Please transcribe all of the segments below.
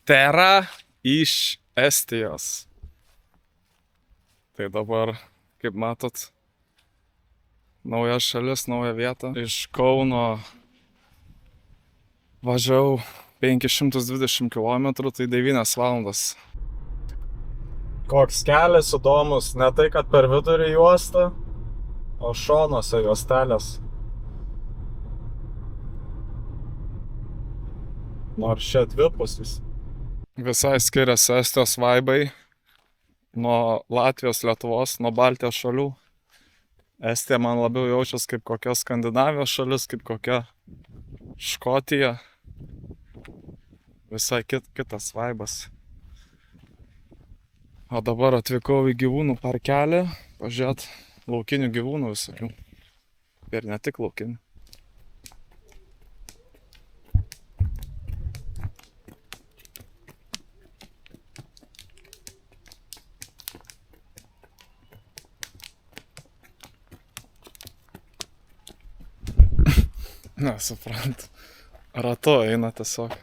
Tera iš Estijos. Tai dabar, kaip matot, nauja šalis, nauja vieta. Iš Kauno važiavau 520 km, tai 9 valandas. Koks kelias įdomus, ne tai, kad per vidurį juosta, o šonuose juostelės. Nors čia dvipusis. Visai skiriasi Estijos vaibai nuo Latvijos, Lietuvos, nuo Baltijos šalių. Estija man labiau jaučiasi kaip kokia Skandinavijos šalis, kaip kokia Škotija. Visai kitas vaibas. O dabar atvykau į gyvūnų parkelį, pažiūrėt laukinių gyvūnų visokių. Ir ne tik laukinių. Nesuprantu. Ratu eina tiesiog.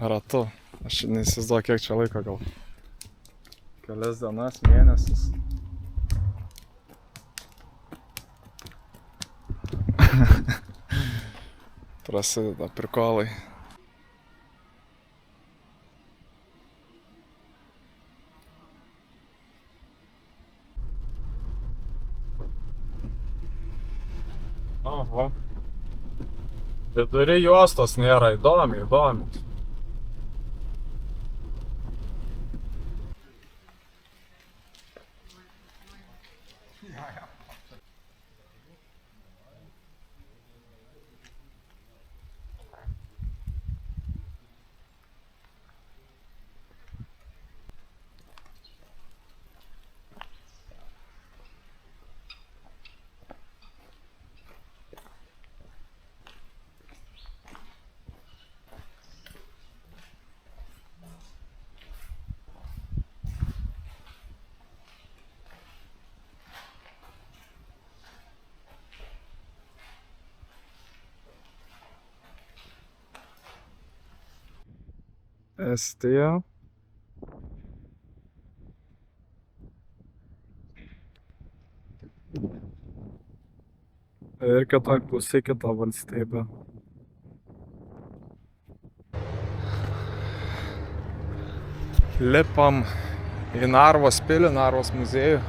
Ratu. Aš neįsivaizduoju, kiek čia laiko gal. Kelias dienas, mėnesis. Prasideda prikolai. Oho. Vidury juostos nėra, įdomi. Estija. Ir kitoj pusėj kita valstybė. Lipam į Narvos pilį, Narvos muziejų.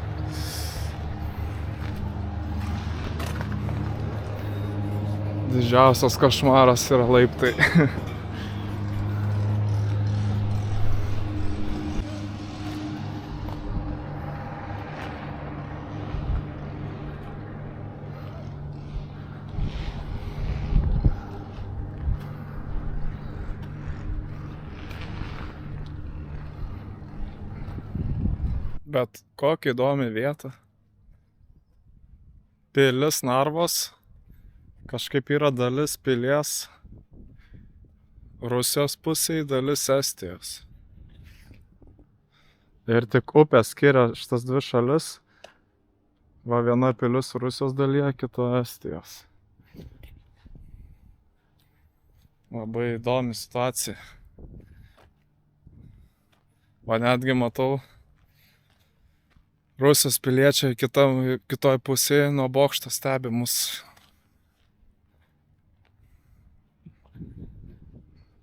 Didžiausias košmaras yra laiptai. Bet kokia įdomi vieta. Pilis Narvos. Kažkaip yra dalis pilies Rusijos pusėje, dalis Estijos. Ir tik upė skiria šitas dvi šalis. Va viena pilis Rusijos dalyje, kita Estijos. Labai įdomi situacija. Va netgi matau Rusijos piliečiai kitoj pusėje nuo bokšto stebi mus.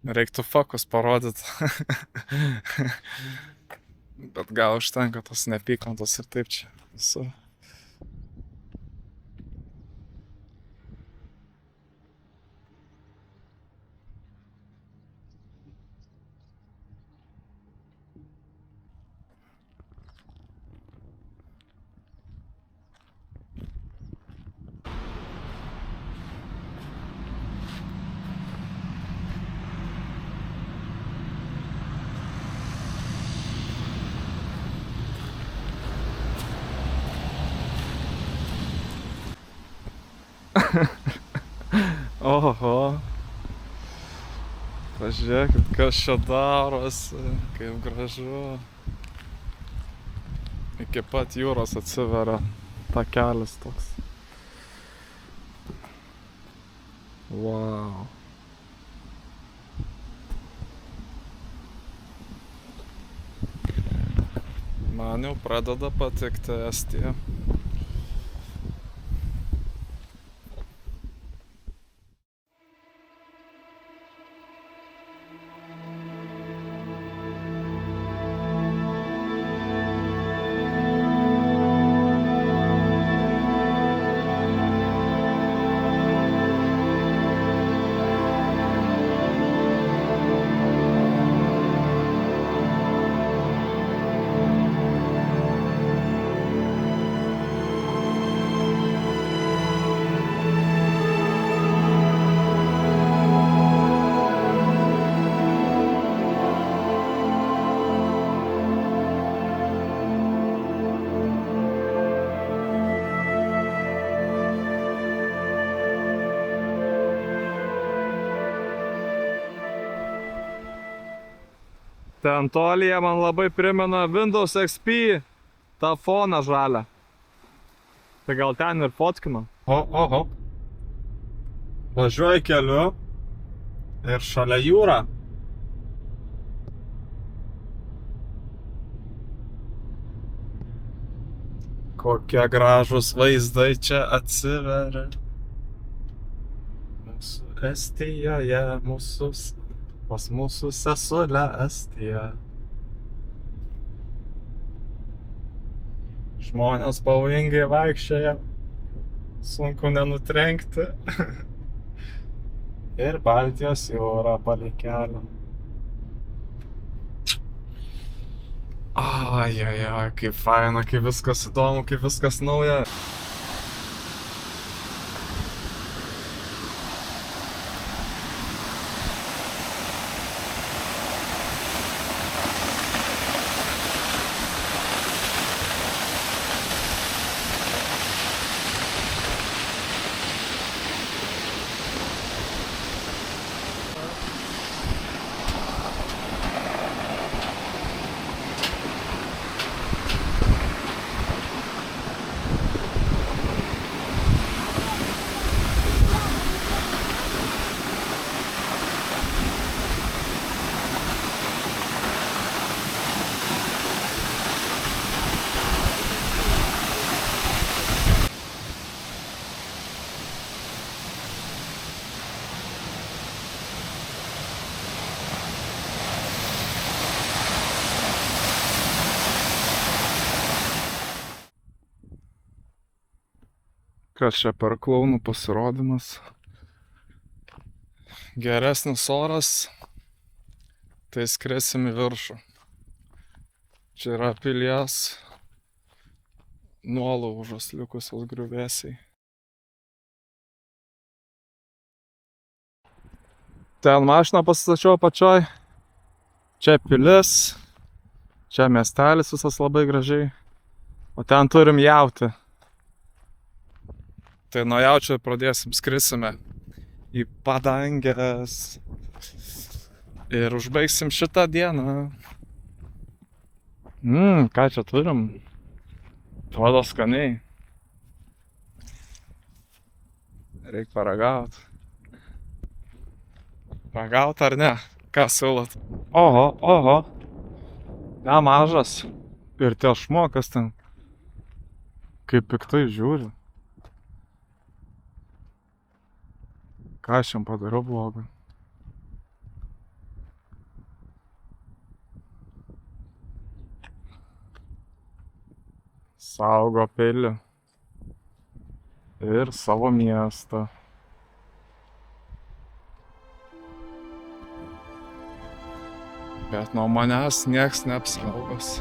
Reiktų fokus parodyt. Bet gal užtenka tos neapykantos ir taip čia visur. Oho. Pažiūrėkit, kas čia darosi, kaip gražu. Iki pat jūros atsiveria takelis toks. Wow. Man jau pradeda patikti Estija. Ten tolyje man labai primena Windows XP tą foną žalią. Tai gal ten ir fotkino. Oho. Važiuoju keliu ir šalia jūra. Kokie gražūs vaizdai čia atsiveria. Mūsų Estijoje, pas mūsų sesulę Estiją. Žmonės pavojingai vaikščioja, sunku nenutrenkti. Ir Baltijos jūra palei kelią. Ai, kaip faina, kaip viskas įdomu, kaip viskas nauja. Kas čia per klounų pasirodymas? Geresnis oras, tai skrisim į viršų. Čia yra pilies nuolaužos likusios griuvėsiai. Ten mašiną pasistačiau apačioj. Čia pilis, čia miestelis visas labai gražiai. O ten turim jautį. Tai nuo jaučio pradėsim, skrisime į padanges ir užbaigsim šitą dieną. Ką čia turim? Atrodo skaniai. Reik paragaut. Ragaut ar ne? Ką siūlot? Oho. Nemažas. Ir tešmo, kas ten? Kaip piktai žiūri. Ką aš jam padariau blogo? Saugo pilį. Ir savo miestą. Bet nuo manęs nieks neapsaugos.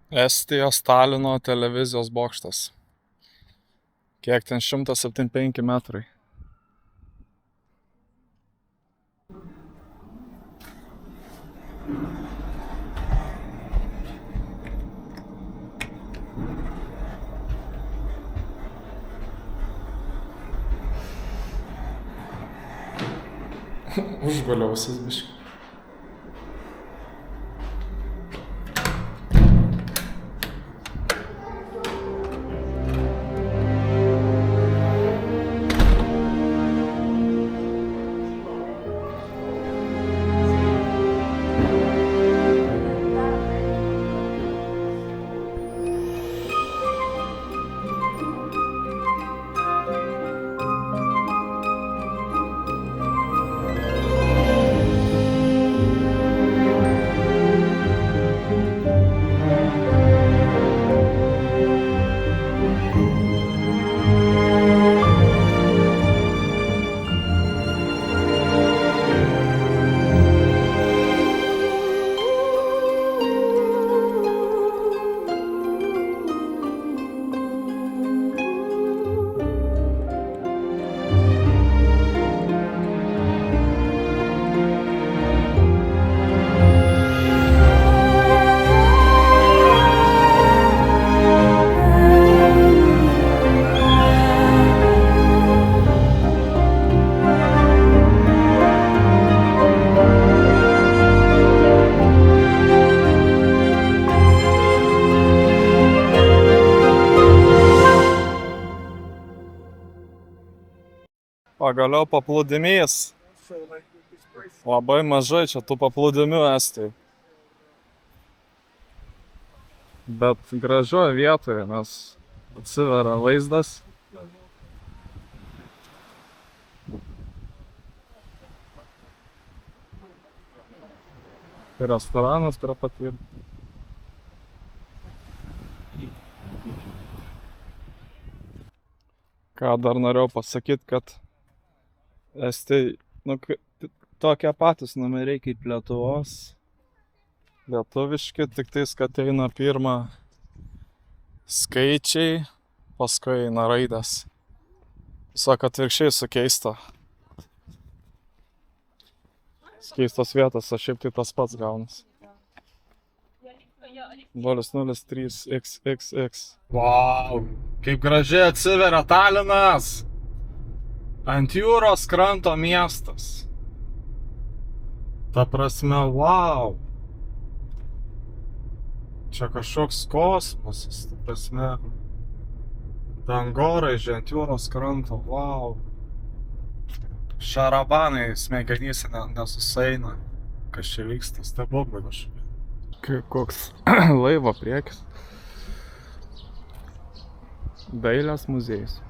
Estijos Talino televizijos bokštas. Kiek ten 175 metrai. Užguliau visus biškį. Pagaliau paplūdimys. Labai mažai čia tų paplūdimių Estijoj. Bet gražioje vietoje, nes atsiveria vaizdas. Ir restoranas prie pat ir. Ką dar norėjau pasakyti, kad Estijai, tokie patys numeriai kaip Lietuvos. Lietuviški, tik tais, kad eina pirmą skaičiai, paskui eina raidės. Tiesiog atvirkščiai sukeista. Keistos vietos, o šiaip tai tas pats gaunas. 003XX. Vau, kaip gražiai atsiveria Talinas! Ant jūros kranto miestas. Ta prasme, vau! Čia kažkoks kosmosas, ta prasme. Dangoraižiai ant jūros kranto, vau! Šarabanai smegenyse nesuseina. Kas čia vyksta, stebuklai kažkokie. Koks laivo priekis. Dailės muziejus.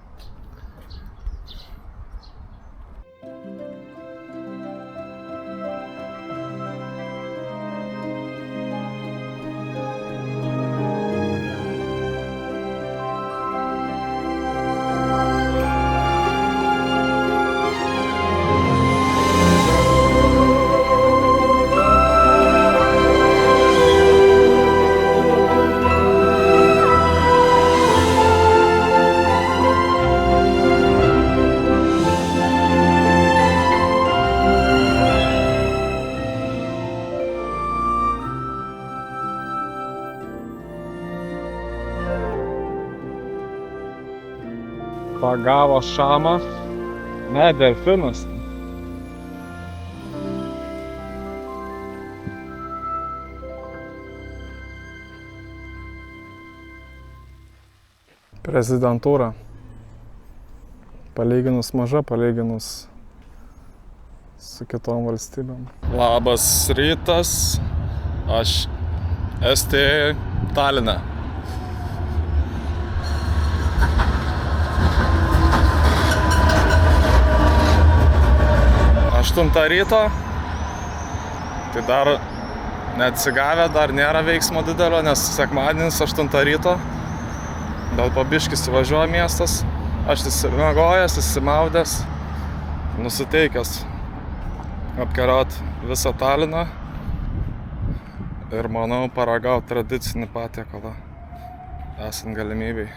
Pagavo šamą. Ne, delfinas. Prezidentūra. Palyginus maža, palyginus su kitom valstybėm. Labas rytas. Aš Estijoj Taline. 8 ryto, tai dar neatsigavę, dar nėra veiksmo didelio, nes sekmadienis 8 ryto, dėl pabiškis įvažiuoja miestas, aš įsimegojęs, įsimaudęs, nusiteikęs apkeliaut visą Taliną ir manau paragaut tradicinį patiekalą esant galimybei.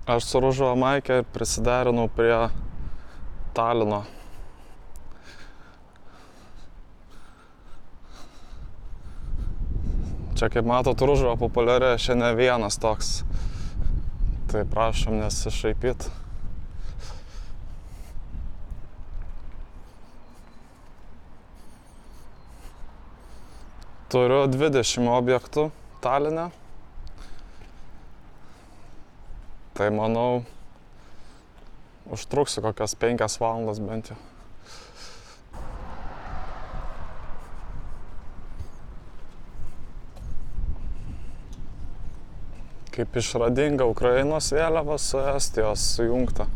Aš su Ružo Maike prisiderinau prie Talino. Čia, kaip matot, Ružo populiari šiandien vienas toks. Tai prašom nesišaipyt. Turiu 20 objektų Taline. Tai manau, užtruksiu kokias 5 valandas bent jau. Kaip išradinga Ukrainos vėliava su Estijos sujungta.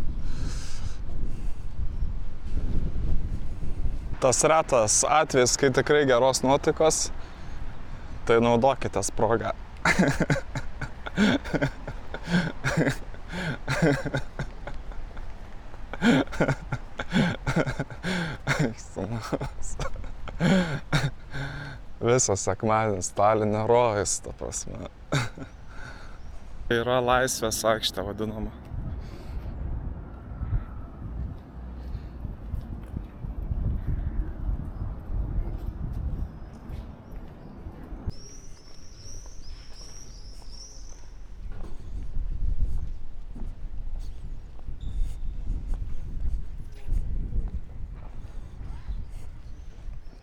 Tas retas atvejis, kai tikrai geros nuotaikos, tai naudokitės progą. Visas sekmadienis Taline rojus, ta prasme. Yra Laisvės aikštė vadinama.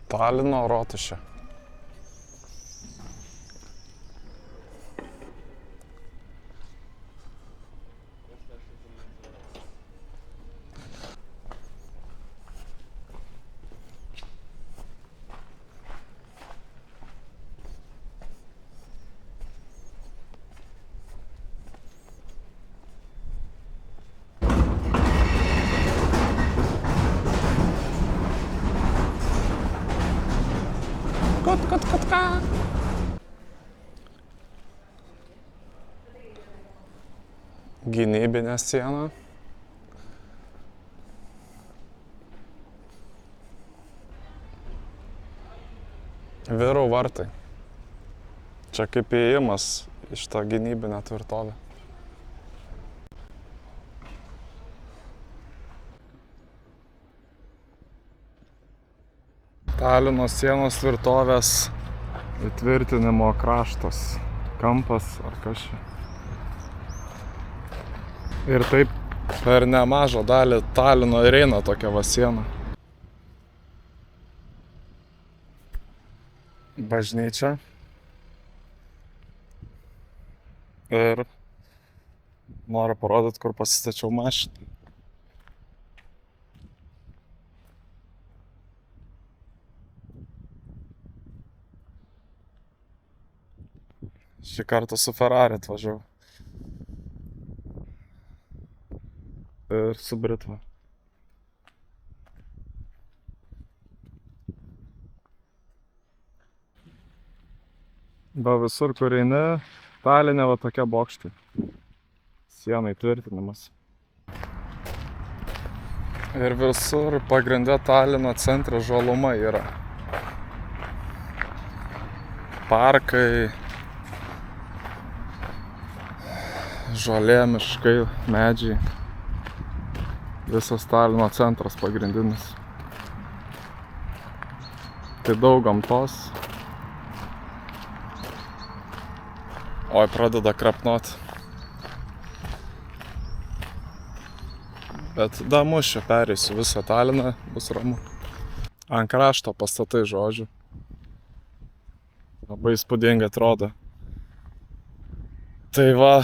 Talino rotušė. Gynybinė siena. Vyrų vartai. Čia kaip įėjimas iš tą gynybinę tvirtovę. Talino sienos tvirtovės įtvirtinimo kraštas. Kampas ar kas čia. Ir taip per nemažą dalį Talino ir eina tokia va siena. Bažnyčia. Ir noriu parodyti, kur pasistačiau mašiną. Šį kartą su Ferrari atvažiavau. Ir su Britva. Va visur, kur eini, Taline va tokia bokštai. Sienai tvirtinimas. Ir visur pagrinde Talino centre žaluma yra. Parkai, žolė, miškai, medžiai. Visas Talino centras pagrindinis. Tai daug gamtos. Oi, pradeda krapnuot. Bet damušiu pereisiu visą Taliną, bus ramu. Ant krašto pastatai, žodžiu. Labai įspūdingai atrodo. Tai va,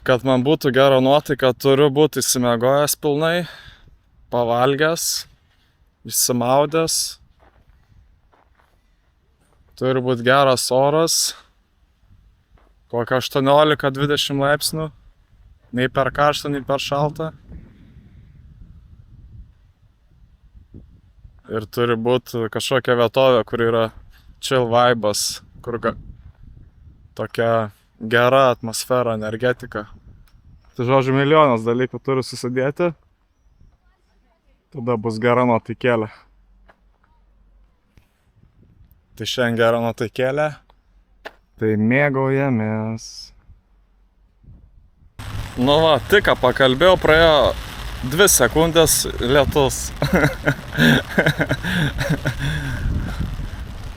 kad man būtų gera nuotaika, turiu būti išsimiegojęs pilnai, pavalgęs, išsimaudęs. Turi būti geras oras, kokia 18-20 laipsnių, nei per karštą, nei per šaltą. Ir turi būti kažkokia vietovė, kur yra chill vibas, kur tokia gera atmosfera, energetika. Tai žodžiu, milijonas dalykų turi susidėti. Tada bus gera nuotaikėlė. Tai šiandien gera nuotaikėlė. Tai mėgaujamės. Nu va, tik ką pakalbėjau, praėjo 2 sekundės lietus.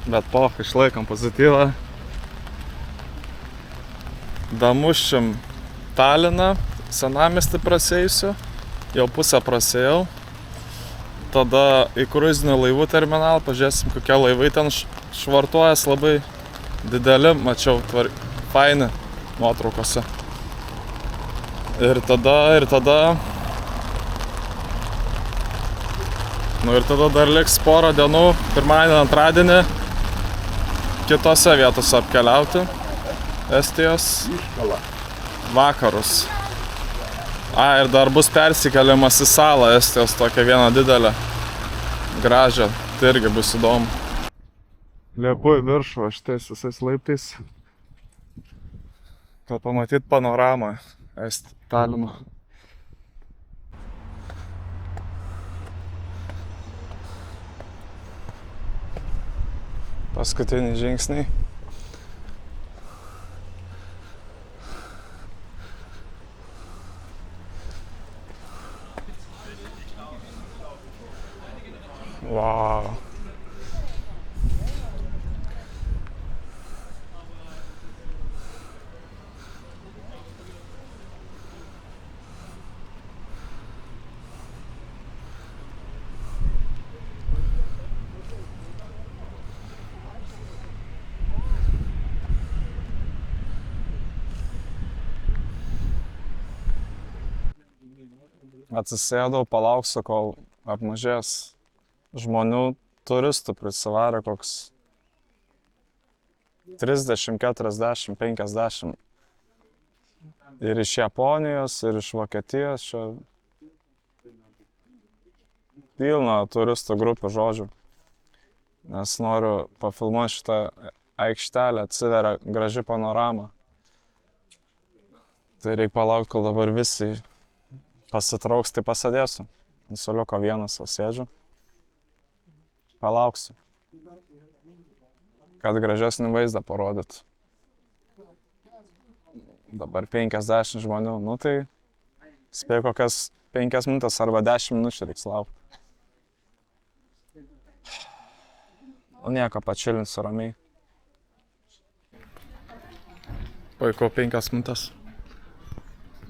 Bet išlaikom pozityvą. Damušim Taliną, senamiestį prasėjusiu. Jau pusę prasėjau. Tada į kruizinių laivų terminalą, pažiūrėsim, kokie laivai ten švartuojas, labai dideli, mačiau, faini nuotraukose. Ir tada dar liks porą dienų, pirmadienį, antradienį, kitose vietose apkeliauti Estijos vakarus. Ir dar bus persikeliamas į salą Estijos, tokią vieną didelę, gražią, tai irgi bus įdomu. Liepu į viršų šitais visais laiptais, kad pamatyt panoramą Talino. Paskutiniai žingsniai. Wow. Atsisėdau, palauksiu, kol apmažės žmonių, turistų prisivarė koks 30, 40, 50. Ir iš Japonijos, ir iš Vokietijos, čia pilna turistų grupių, žodžiu. Nes noriu pafilmuoti šitą aikštelę, atsiveria graži panorama. Tai reikia palaukti, kol dabar visi pasitrauks, tai pasadėsiu. Ant suoliuko vienas sėdžiu. Palauksiu. Kad gražesnį vaizdą parodyt. Dabar 50 žmonių, nu tai spėju kokias 5 minutės arba 10 minučių reiks laukti. Nu nieko, pačilinsiu ramiai. Puiku, 5 minutės.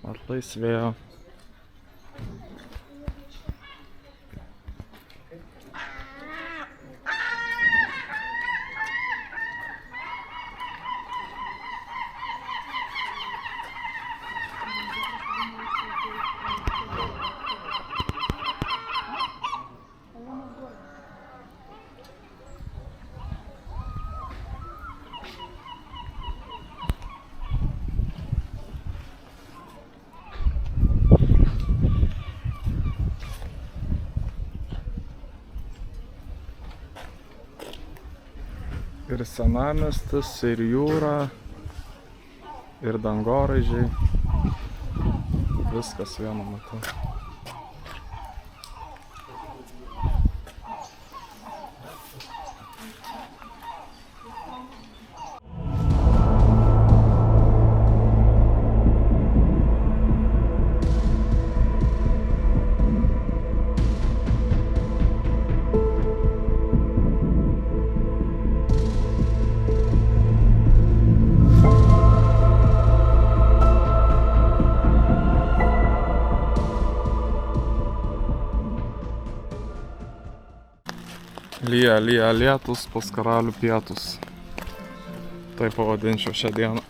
Atlaisvėjo. Ir senamiestis, ir jūra, ir dangoraižiai. Viskas vienu metu. Lyja lietus, pas karalių pietus. Taip pavadinčiau šią dieną.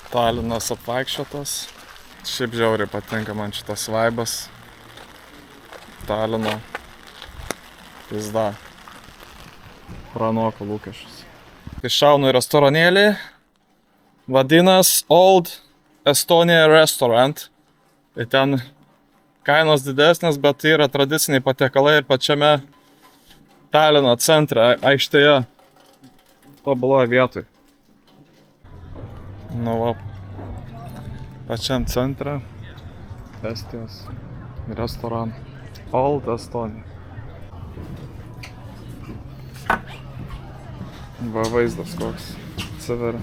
Talinas apvaikščiotas. Šiaip žiauriai patinka man šitas vaibas. Talino. Pizda. Pranoko lūkesčius. Iššaunu į restoranėlį. Vadinas Old Estonia Restaurant. Ir ten kainos didesnės, bet tai yra tradiciniai patiekalai ir pačiame Talino centre, aikštėje. Tobuloje vietoj. Nu va, pačiam centre Estijos restoran Old Estonia. Va vaizdas koks atsiveria.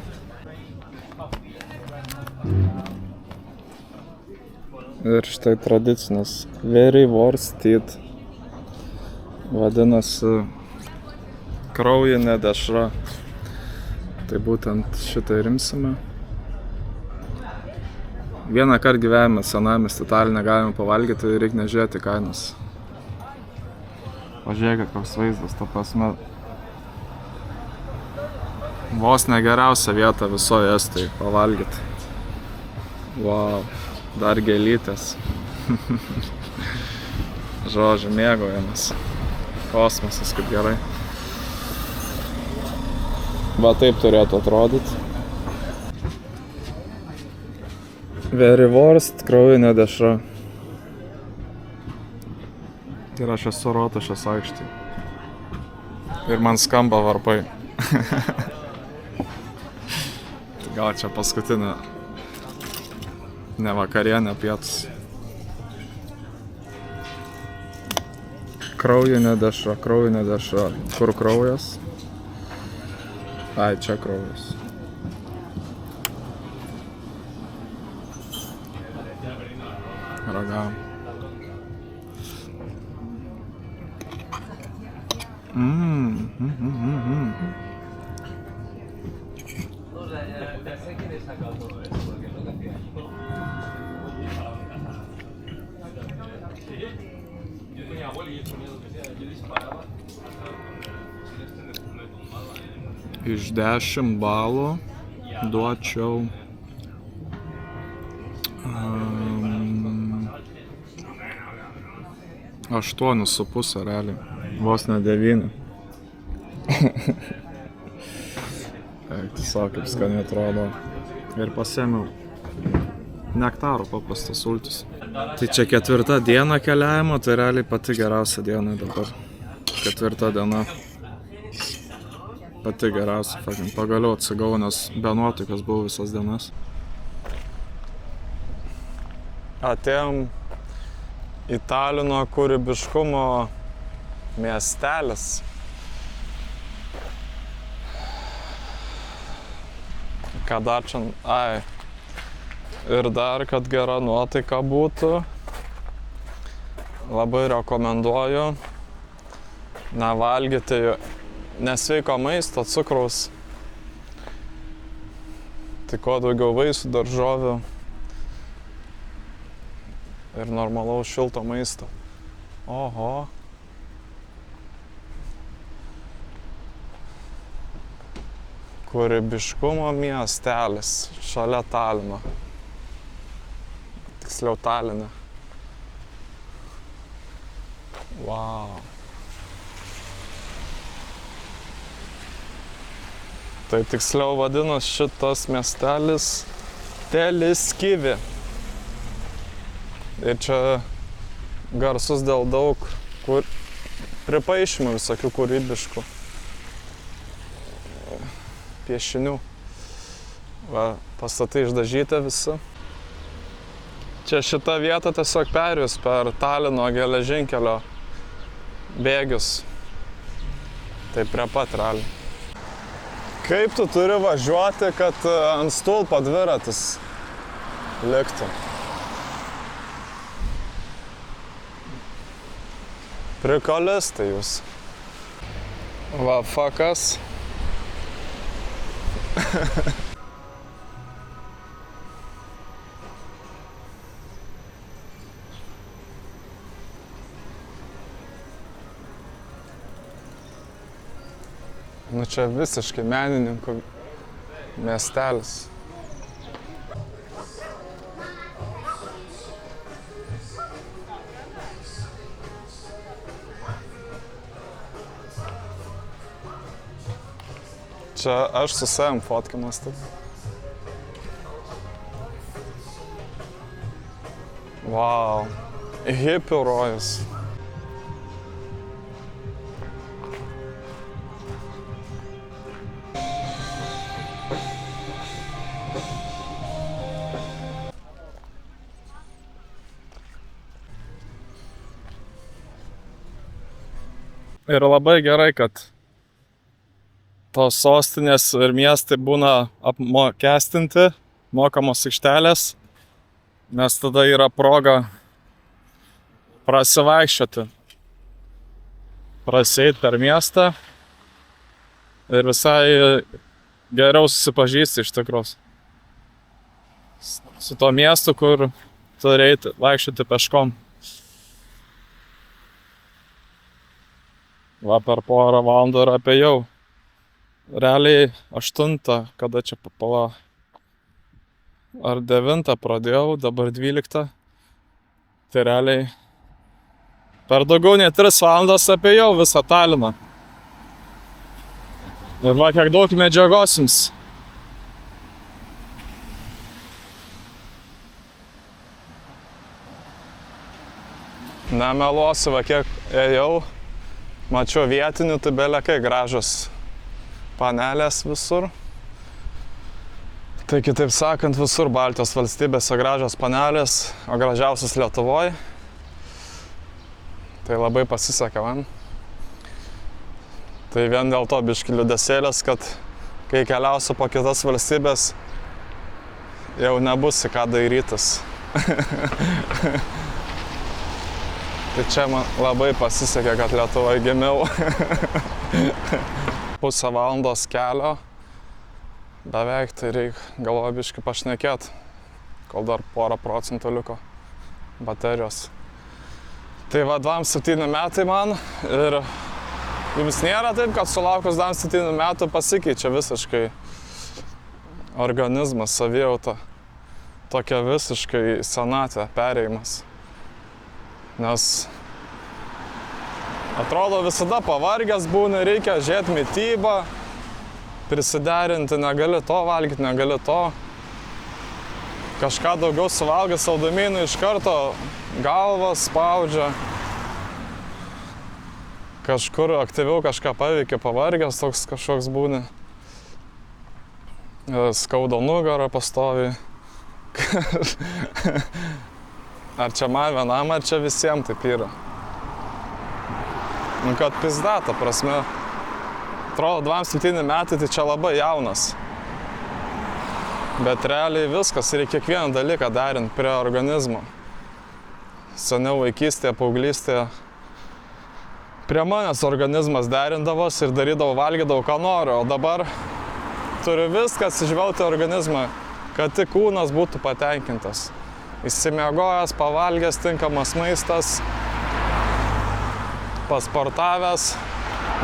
Ir štai tradicinis Verivorstit. Vadinasi kraujinė dešra. Tai būtent šitą ir imsime. Vieną kartą gyvenime senamiestį Taline galime pavalgyti ir reikia nežiūrėti kainos. Pažiūrėkit, koks vaizdas, ta prasme. Vos ne geriausia vieta visoje Estijoje pavalgyti. Wow, dar gėlytės. Žodžiu, mėgaujamas. Kosmosas, kaip gerai. Va taip turėtų atrodyti. Verivorst kraujinė dešra. Ir aš esu Rotušės aikštėje. Ir man skamba varpai. Gal čia paskutinė ne vakarienė, pietus. Kraujinė dešra. Kur kraujas? Ai, čia kraujas. Ragavom. Iš 10 balų duočiau 8,5 realiai. Vos ne 9. Tiesiog kaip skaniai atrodo. Ir pasėmiau nektarų paprastas sultis. Tai čia 4 diena keliavimo, tai realiai pati geriausia diena dabar. 4 diena. Pati geriausia, pagaliau atsigavau, nes be nuotaikos buvau visas dienas. Atėjom į Talino kūrybiškumo miestelis. Ką dar čia... Ai. Ir dar, kad gera nuotaika būtų, labai rekomenduoju nevalgyti nesveiko maisto, cukraus. Tai kuo daugiau vaisių, daržovių ir normalaus šilto maisto. Oho. Kūrybiškumo miestelis šalia Talino. Tiksliau Taline. Wow. Tai tiksliau vadinas šitas miestelis Teliskivi. Ir čia garsus dėl daug pripaišymų visokių kūrybiškų piešinių. Va, pastatai išdažyti visi. Čia šita vieta tiesiog perėjus per Talino geležinkelio bėgius. Tai prie pat realiai. Kaip tu turi važiuoti, kad ant stulpo dviratis liktų? Prikolistai jūs. Va, fakas. Nu čia visiškai menininkų miestelis. Čia aš su savim fotkinas taip. Wow. Hipių rojus. Ir labai gerai, kad tos sostinės ir miestai būna apmokestinti, mokamos aikštelės, nes tada yra proga prasivaikščioti, prasieit per miestą ir visai geriau susipažįsti iš tikros su to miestu, kur turi eiti, vaikščioti peškom. Va, per porą valandų ir apėjau. Realiai 8, kada čia pala. Ar 9 pradėjau, dabar 12. Tai realiai per daugiau nei 3 valandas apėjau visą Taliną. Ir va, kiek daug medžiagos jums. Nemeluosiu, va, kiek ėjau. Mačiau vietinių, tai belekai gražios panelės visur. Tai kitaip sakant, visur Baltijos valstybėse gražios panelės, o gražiausias Lietuvoje. Tai labai pasisekė man. Tai vien dėl to biškį liūdesėlės, kad kai keliausiu po kitas valstybės, jau nebus į ką dairytis. Tai čia man labai pasisekė, kad Lietuvoje gimiau. Pusę valandos kelio. Beveik, tai reikia galvoju biškį pašnekėt, kol dar porą procentų liko baterijos. Tai va, 27 metai man ir jums nėra taip, kad sulaukus 27 metų pasikeičia visiškai organizmas, savijauta. Tokia visiškai senatvė, perėjimas. Nes atrodo visada pavargęs būni, reikia žiūrėti mitybą, prisiderinti, negali to valgyti, negali to. Kažką daugiau suvalgai saldumynų, iš karto galvas spaudžia. Kažkur aktyviau kažką paveikia, pavargęs toks kažkoks būni. Skauda nugarą pastoviai. Ar čia man vienam, ar čia visiems taip yra. Nu, kad pizda, ta prasme. Atrodo, 27 metai, tai čia labai jaunas. Bet realiai viskas, reikia kiekvieną dalyką derinti prie organizmo. Seniau vaikystėje, paauglystėje. Prie manęs organizmas derindavos ir darydavau, valgydavau, ką noriu. O dabar turiu viskas išvelgti organizmą, kad tik kūnas būtų patenkintas. Išsimiegojęs, pavalgęs, tinkamas maistas, pasportavęs,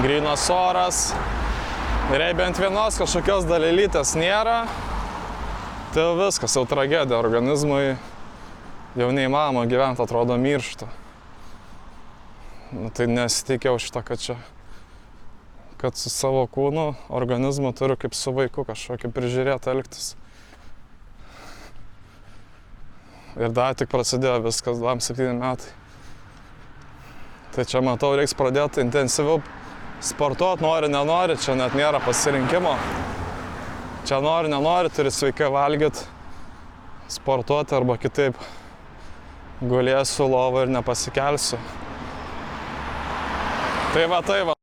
grynas oras. Ir jei bent vienos kažkokios dalelytės nėra, tai jau viskas, jau tragedija organizmui. Jau neįmanoma gyventi, atrodo, miršta. Nu, tai nesitikėjau šitą, kad su savo kūnu, organizmu turiu kaip su vaiku kažkokį prižiūrėti, elgtis. Ir dar tik prasidėjo viskas, 27 metai. Tai čia, matau, reiks pradėti intensyviau sportuoti, nori, nenori, čia net nėra pasirinkimo. Čia nori, nenori, turi sveikai valgyti, sportuoti arba kitaip gulėsiu lovą ir nepasikelsiu. Tai va.